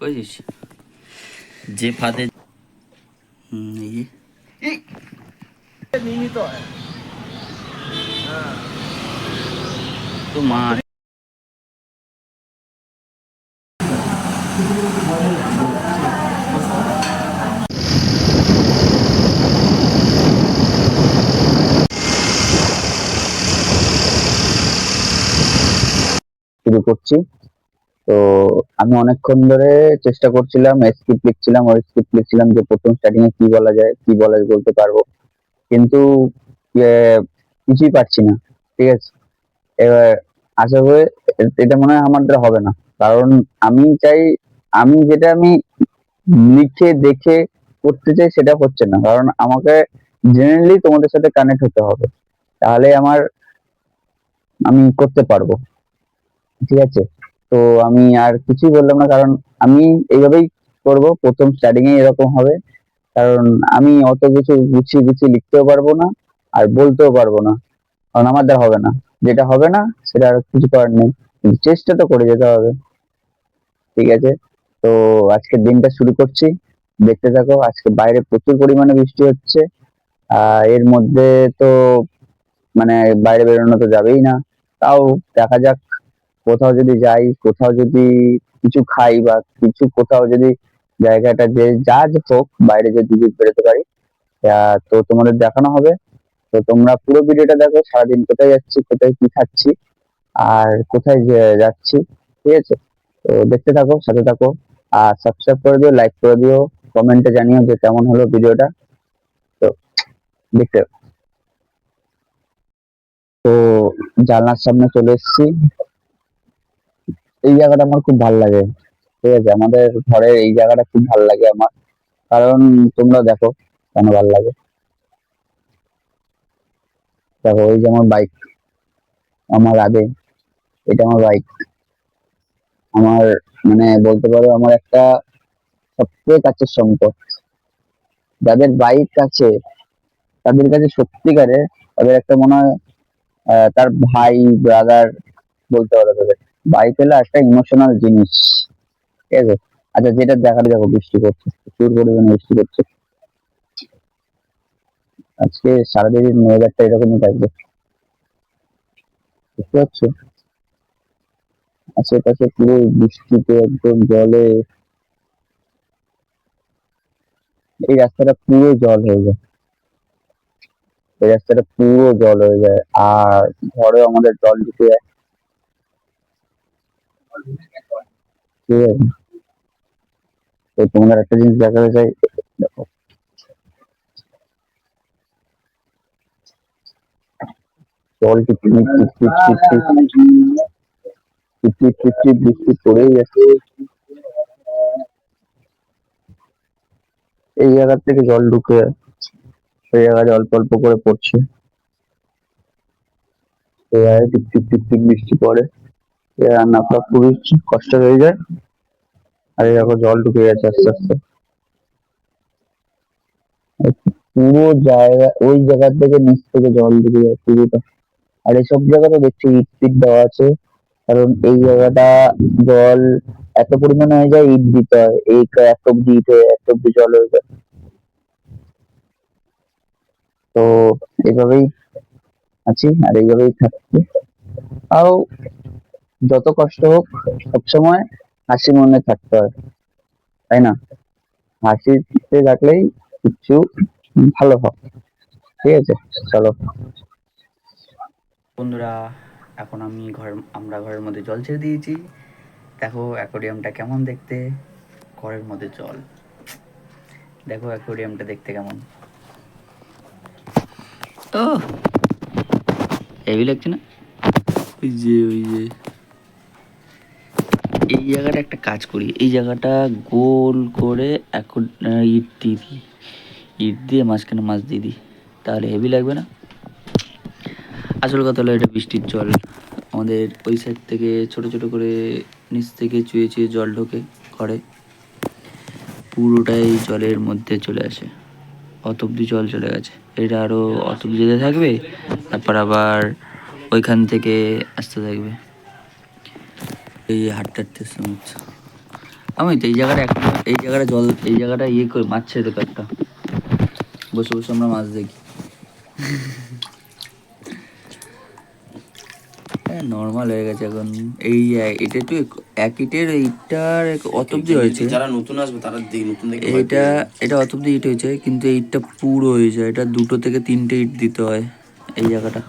বুঝিস যে ফাঁদে এই নিয়মিত হয় তো মাছ শুরু করছি। তো আমি অনেকক্ষণ ধরে চেষ্টা করছিলাম, স্ক্রিপ্ট লিখছিলাম যে প্রথম স্টার্টিং এ কি বলা যায়, কি বলা বলতে পারবো, কিন্তু কিছুই পারছি না। ঠিক আছে, এবার আশা করি এটা মনে হয় আমার দ্বারা হবে না, কারণ আমি চাই, আমি যেটা লিখে দেখে করতে চাই সেটা হচ্ছে না, কারণ আমাকে জেনারেলি তোমাদের সাথে কানেক্ট হতে হবে, তাহলে আমি করতে পারবো। ঠিক আছে, তো আমি আর কিছুই বললাম না, কারণ আমি এইভাবেই করব, প্রথম স্টার্টিং এ এরকম হবে, কারণ আমি অত কিছু গুছিয়ে গুছিয়ে লিখতেও পারবো না আর বলতেও পারবো না, কারণ আমার দ্বারা হবে না। যেটা হবে না সেটা আর কিছু করার নেই, কিন্তু চেষ্টা তো করে যেতে হবে। ঠিক আছে, তো আজকের দিনটা শুরু করছি, দেখতে থাকো। আজকে বাইরে প্রচুর পরিমাণে বৃষ্টি হচ্ছে, এর মধ্যে তো মানে বাইরে বেরোনো তো যাবেই না, তাও দেখা যাক, কোথাও যদি যাই, কোথাও যদি কিছু খাই, বা কিছু কোথাও যদি জায়গাটা যে যা যে হোক, বাইরে যদি বেরোতে পারি, তো তোমাদের দেখানো হবে। তো তোমরা পুরো ভিডিওটা দেখো, সারাদিন কোথায় যাচ্ছি, কোথায় কি খাচ্ছি, আর কোথায় যাচ্ছি। ঠিক আছে, তো দেখতে থাকো, সাথে থাকো, আর সাবস্ক্রাইব করে দিও, লাইক করে দিও, কমেন্টে জানিও যে কেমন হলো ভিডিওটা। তো দেখতে থাকো। তো জানলার সামনে চলে এসেছি, এই জায়গাটা আমার খুব ভালো লাগে। ঠিক আছে, আমাদের ঘরের এই জায়গাটা খুব ভালো লাগে আমার, কারণ তোমরা দেখো কেন ভালো লাগে। দেখো, ওই যে আমার বাইক, আমার আগে, এটা আমার বাইক, আমার মানে বলতে পারো আমার একটা সবথেকে কাছের সম্পদ। যাদের বাইক আছে তাদের কাছে সত্যিকারে, তাদের একটা মনে হয় তার ভাই, ব্রাদার বলতে পারো তাদের। বাইক হলো একটা ইমোশনাল জিনিস। ঠিক আছে, আচ্ছা, যেটা দেখালে, দেখো বৃষ্টি পড়ছে, প্রচুর পরিমাণে বৃষ্টি পড়ছে। আজকে সারাদিন ওয়েদারটা এরকমই থাকবে, বুঝতে পারছো? আশেপাশে পুরো বৃষ্টিতে একদম জলে, এই রাস্তাটা পুরো জল হয়ে যায়, এই রাস্তাটা পুরো জল হয়ে যায়, আর ঘরে আমাদের জল ঢুকে যায়। ঠিক আছে, তো তোমাদের একটা জিনিস দেখাতে চাই, দেখো, জল টিপটিপ টিপটিপ টিপটিপ টিপটিপ টিপটিপ বৃষ্টি পড়েই যাচ্ছে, এই জায়গার থেকে জল ঢুকে সেই জায়গায় অল্প অল্প করে পড়ছে, এই জায়গায় টিপটিপ টিপটিপ বৃষ্টি পড়ে, এই রান্নাটা খুবই কষ্ট হয়ে যায়। আর এই দেখো জল ঢুকে গেছে আস্তে আস্তে, পুরো জায়গা, ওই জায়গা থেকে নিচ থেকে জল ঢুকে যায় পুরোটা। আর এসব জায়গা তো দেখছি ইট ফিট দেওয়া আছে, কারণ এই জায়গাটা জল এত পরিমাণে হয়ে যায়, ইট দিতে হয়, এই এত অব্দি ইট হয়ে এত অব্দি জল হয়ে যায়। তো এইভাবেই আছি, আর এইভাবেই থাকছি। তাও যত কষ্ট হোক, সবসময় হাসি মনে থাকতে হয়, তাই না? হাসিতে থাকলেই কিছু ভালো হয়। ঠিক আছে, চলো। বন্ধুরা, এখন আমরা ঘরের মধ্যে জল ছেড়ে দিয়েছি। দেখো অ্যাকোরিয়ামটা কেমন দেখতে, ঘরের মধ্যে জল। দেখো অ্যাকোরিয়ামটা দেখতে কেমন, ও হেভি লাগছে না? ওই যে এই জায়গাটা একটা কাজ করি, এই জায়গাটা গোল করে এখন ইট দিয়ে দিই, ইট দিয়ে মাঝখানে মাছ দিয়ে দিই, তাহলে হেভি লাগবে না? আসল কথা হলো, এটা বৃষ্টির জল, আমাদের ওই সাইড থেকে ছোট ছোট করে নিচ থেকে চুয়ে চুয়ে জল ঢোকে ঘরে, পুরোটাই জলের মধ্যে চলে আসে, অত অব্দি জল চলে গেছে, এটা আরও অত অব্দি যেতে থাকবে, তারপর আবার ওইখান থেকে আসতে থাকবে। এই হাঁটতে হাঁটতে সময় আমি তো এই জায়গাটা জল, এই জায়গাটা ইয়ে করে মাছ ছেড়ে দেবো একটা, বসে বসে আমরা মাছ দেখি। হ্যাঁ নর্মাল হয়ে গেছে এখন। এই এটা একটু এক ইটের এইটার অত অব্দি হয়েছে, যারা নতুন আসবে তারা নতুন দেখে এটা এটা অত অব্দি ইট হয়েছে, কিন্তু এই ইটটা পুরো হয়েছে, এটা 2 থেকে 3টে ইট দিতে হয় এই জায়গাটা।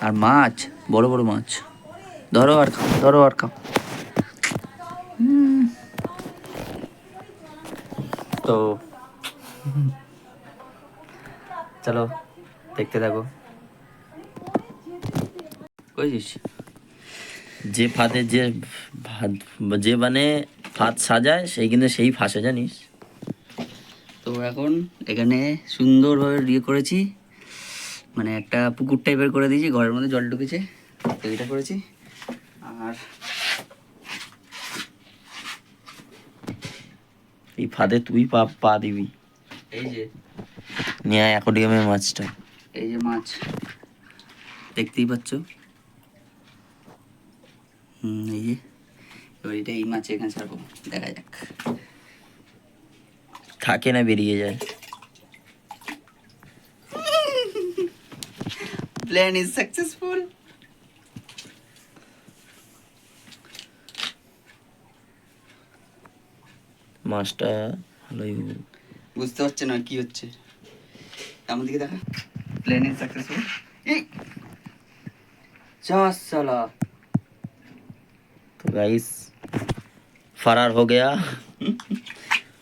আর মাছ, বড় বড় মাছ, ধরো আর খাও, ধরো আর খাও। তো চলো দেখতে থাকো। বুঝছিস, যে ফাঁদে যে মানে ফাঁদ সাজায় সেই কিন্তু সেই ফাঁসে, জানিস। তো এখন এখানে সুন্দরভাবে ইয়ে করেছি, মানে একটা পুকুর টাইপের করে দিয়েছি, ঘরের মধ্যে জল ঢুকেছে, তো এটা করেছি। আর এই ফাঁদে তুই পা দিবি। এই যে নিয়ে অ্যাকোয়ারিয়ামের মাছটা, এই যে মাছ দেখতেই পাচ্ছ, এই যে এবার এটা এই মাছ এখানে ছাড়বো, দেখা যাক। থাকে না বেরিয়ে যায়। Plan is successful. মাছটা ভালোই হবে। বুঝতে পারছে না কি হচ্ছে, আমার দিকে দেখা। Plan is successful. চাস সালা। तो गाइस फरार हो गया।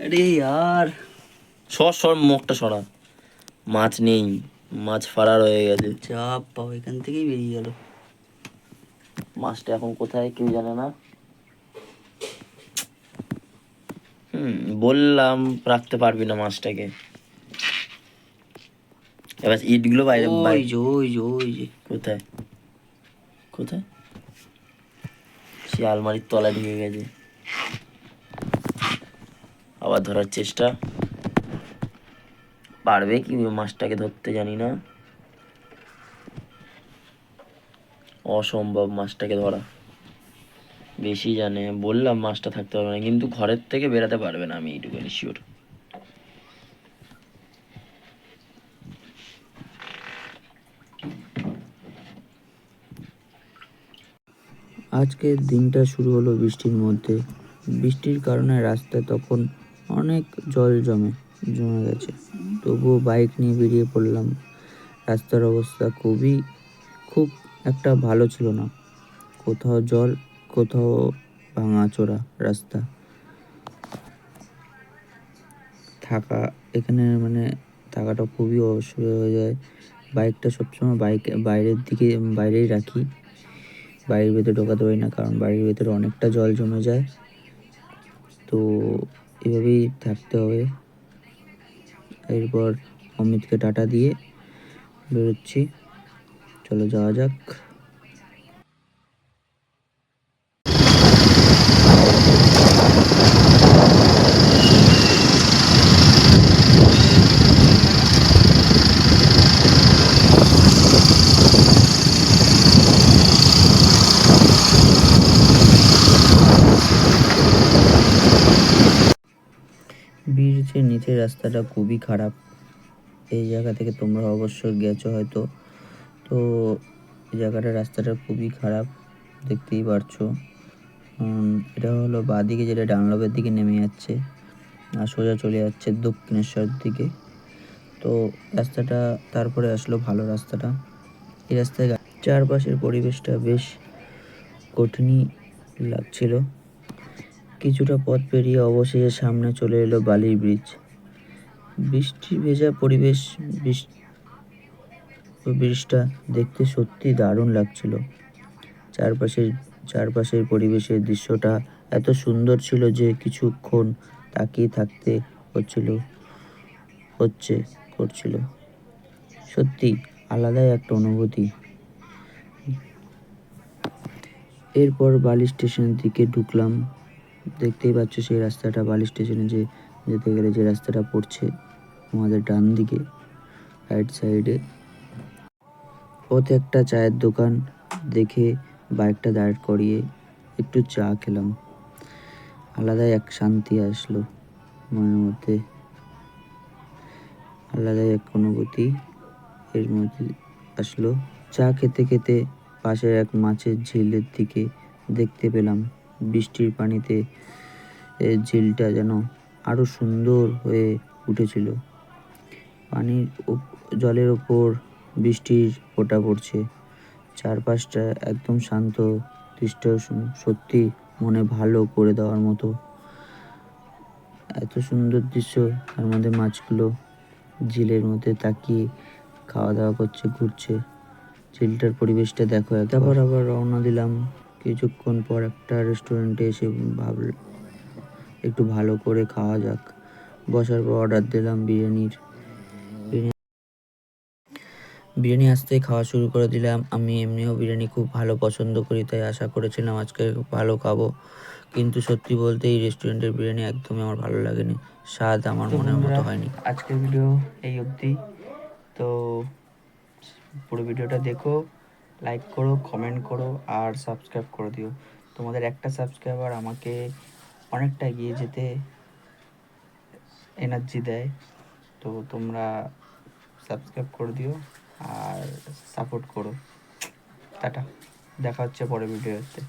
আরে यार, সর মুখটা সরা, মাছ নেই, মাছ ফারার হয়ে গেছে। চাপ পাও, এখান থেকেই বেরিয়ে গেল। মাছটা এখন কোথায় কেউ জানে না। বললাম রাখতে পারবি না মাছটাকে। এবার ইটগুলো বাইরে ওই যে ওই যে ওই যে কোথায় কোথায় সে আলমারির তলায় ঢুকে গেছে। আবার ধরার চেষ্টা, পারবে কি মাছটাকে ধরতে জানি না, অসম্ভব মাছটাকে ধরা। বেশি জানে, বললাম মাছটা থাকতে পারবে না, কিন্তু ঘরের থেকে বেরাতে পারবে না, আমি এইটুকুনি শিওর। আজকের দিনটা শুরু হলো বৃষ্টির মধ্যে। বৃষ্টির কারণে রাস্তায় তখন অনেক জল জমে গেছে, তবুও বাইক নিয়ে বেরিয়ে পড়লাম। রাস্তার অবস্থা খুব একটা ভালো ছিল না, কোথাও জল, কোথাও ভাঙাচোরা রাস্তা। এখানে মানে থাকাটা খুবই অসুবিধা হয়ে যায়। বাইকটা সবসময় বাইরেই রাখি, বাড়ির ভেতরে ঢোকাতে পারি না, কারণ বাড়ির ভেতরে অনেকটা জল জমে যায়। তো এভাবেই থাকতে হবে। এরপর অমিতকে টাটা দিয়ে বেরোচ্ছি, চলো যাওয়া যাক। ব্রিজের নিচের রাস্তাটা খুবই খারাপ। এই জায়গা থেকে তোমরা অবশ্যই গেছো হয়তো। তো এই জায়গাটার রাস্তাটা খুবই খারাপ, দেখতেই পারছো। এটা হলো বাঁদিকে, যেটা ডানলপের দিকে নেমে যাচ্ছে আর সোজা চলে যাচ্ছে দক্ষিণেশ্বর দিকে। তো রাস্তাটা তারপরে আসলো ভালো রাস্তাটা। এই রাস্তায় চারপাশের পরিবেশটা বেশ কঠিনই লাগছিল। কিছুটা পথ পেরিয়ে অবশেষে সামনে চলে এলো বালির ব্রিজ। বৃষ্টি ভেজা পরিবেশ, ব্রিজটা দেখতে সত্যি দারুণ লাগছিল। চারপাশের পরিবেশের দৃশ্যটা এত সুন্দর ছিল যে কিছুক্ষণ তাকিয়ে থাকতে করছিল। সত্যি আলাদাই একটা অনুভূতি। এরপর বালি স্টেশনের দিকে ঢুকলাম। দেখতেই পাচ্ছ সেই রাস্তাটা, বালি স্টেশনে যেতে গেলে যে রাস্তাটা পড়ছে আমাদের ডান দিকে, রাইট সাইডে। পথে একটা চায়ের দোকান দেখে বাইকটা দাঁড় করিয়ে একটু চা খেলাম। আলাদাই এক শান্তি আসলো মনের মধ্যে, আলাদাই এক অনুভূতি এর মধ্যে আসলো। চা খেতে খেতে পাশের এক মাছের ঝিলের দিকে দেখতে পেলাম। বৃষ্টির পানিতে ঝিলটা যেন আরো সুন্দর হয়ে উঠেছিল। জলের ওপর বৃষ্টির ফোঁটা পড়ছে, চারপাশটা একদম শান্ত দৃশ্য, সত্যি মনে ভালো করে দেওয়ার মতো। এত সুন্দর দৃশ্য, তার মধ্যে মাছগুলো ঝিলের মধ্যে তাকিয়ে খাওয়া দাওয়া করছে, ঘুরছে। ঝিলটার পরিবেশটা দেখো। তারপর আবার রওনা দিলাম। কিছুক্ষণ পর একটা রেস্টুরেন্টে এসে ভাবলাম একটু ভালো করে খাওয়া যাক। বসার পর অর্ডার দিলাম বিরিয়ানির। বিরিয়ানি আসতেই খাওয়া শুরু করে দিলাম। আমি এমনিও বিরিয়ানি খুব ভালো পছন্দ করি, তাই আশা করেছিলাম আজকে ভালো খাবো, কিন্তু সত্যি বলতে এই রেস্টুরেন্টের বিরিয়ানি একদমই আমার ভালো লাগেনি। স্বাদ আমার মনের মতো হয়নি। আজকের ভিডিও এই অবধি। তো পুরো ভিডিওটা দেখো, লাইক করো, কমেন্ট করো আর সাবস্ক্রাইব করে দিও। তোমাদের একটা সাবস্ক্রাইবার আমাকে অনেকটা এগিয়ে যেতে এনার্জি দেয়। তো তোমরা সাবস্ক্রাইব করে দিও আর সাপোর্ট করো। টাটা, দেখা হচ্ছে পরের ভিডিওতে।